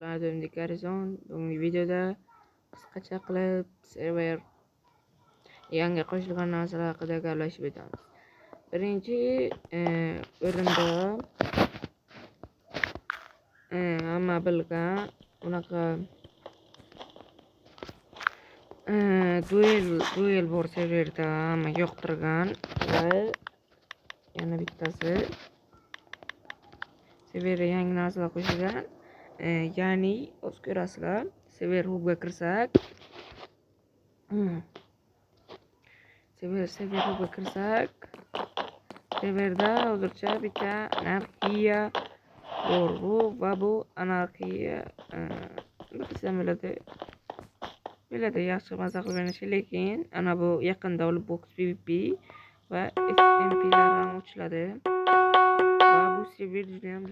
Döndük Arizon. Bugungi videoda qisqacha qilib server yangi qo'shilgan narsalar haqida gaplashib o'tamiz. Birinchi o'rinda hamma bilgan unaqa duel bor serverda hamma yoqtirgan va yana bittasi serverga yangi narsalar qo'shilgan. Ya'ni o'z ko'rasizlar, server hubga kirsak, serverda hozircha bitta anarxiya bor bu anarxiya bilsam bo'ladi yaxshi maza qilib o'ynashi, lekin ana bu yaqinda olib box PvP va SMP'lar ham ochiladi va bu server juda ham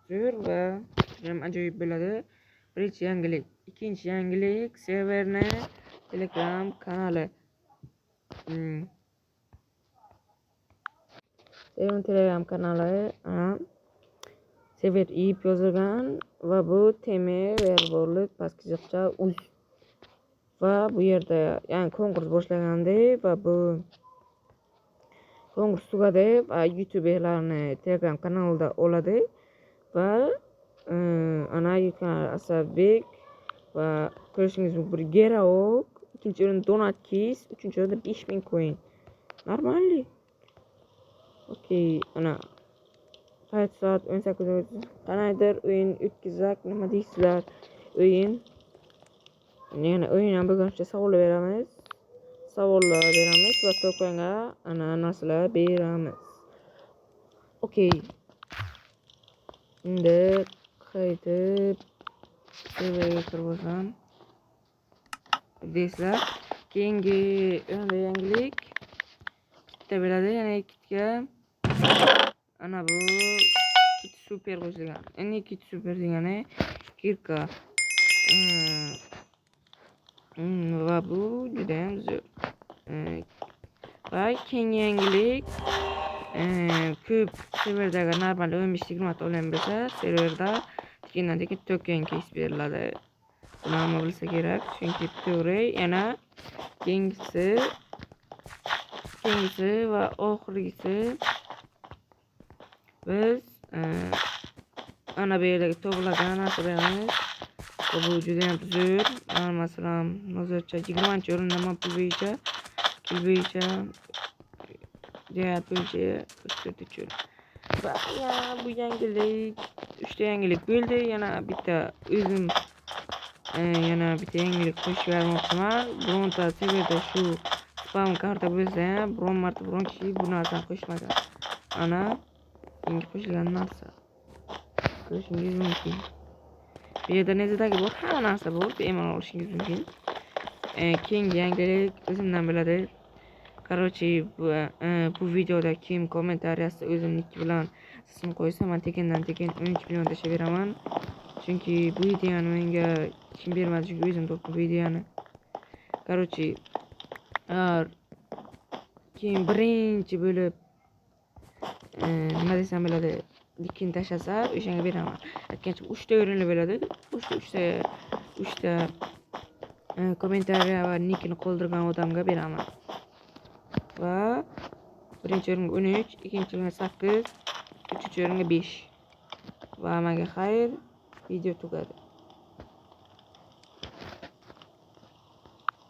zo'r va ham ajoyib bo'ladi. Birinchi yangilik. Ikkinchi yangilik serverni Telegram kanali. Telegram kanali server ip yozilgan va bu tm_world pastki chiziqcha uz va bu yerda yani konkurs boshlagandi va bu konkurs tugadi va youtuberlarni Telegram kanalida oladi va ana kanal Asadbek va ko'rishingiz mumkin bir Geraok, ikkinchi o'rinda Donat Kiss, uchinchi o'rinda 5000 coin. Normalli. Okey, ana soat 18:30 qanaydir o'yin o'tkazsak, nima deysizlar? O'yin ham bo'lgancha savollar beramiz va to'konga ana narsalar beramiz. Okey. Endi qaytib serverga kirib olsam deysizlar. Keyingi yangilik bitta bo'ladi, yana ikkita ana bu kit super qo'shilgan. Endi kit super degani kirka va bu juda ham zo'r. Va keyingi yangilik ko'p serverdagi normal 15-20 ta o'yin bo'lsa, serverda tekin token case beriladi. Buni hamma bilsa kerak, chunki to'g'ri. Yana keyingisi va oxirgisi biz ana bu yerdagi to'g'rilagan narsalarimiz bu juda ham zo'r. Masalan, hozircha 20-o'rindaman pul bo'yicha jihat bo'yicha uchun. Va bu yangilik 3 ta yangilik bo'ldi. Yana bitta o'zim yana bitta yangilik qo'shib bermoqchiman. Bironta serverda shu spam karta bo'lsa ham biron marta biron kishi bu narsani qo'shmagan. Ana yangi qo'shilgan narsa ko'rishingiz mumkin. Bu yerda nezadagi bor, hamma narsa bor, bemalol olishingiz mumkin. Keyingi yangilik o'zimdan bo'ladi. Короче, bu videoda kim kommentariyasida o'zimniki bilan ism qo'ysa, men tekindan 13 million tashlab beraman. Chunki bu videoni menga kim bermadi, chunki o'zim topdim bu videoni. Короче, keyin birinchi bo'lib nima desam bo'ladi, linkini tashlasa, o'shanga beraman. Aytgancha 3 ta o'rinli bo'ladi. 3 ta kommentariya va nickini qoldirgan odamga beraman. Va birinchi o'ringa 13, ikkinchi o'ringa 8, uchinchi o'ringa 5. Va hammaga xayr. Video tugadi.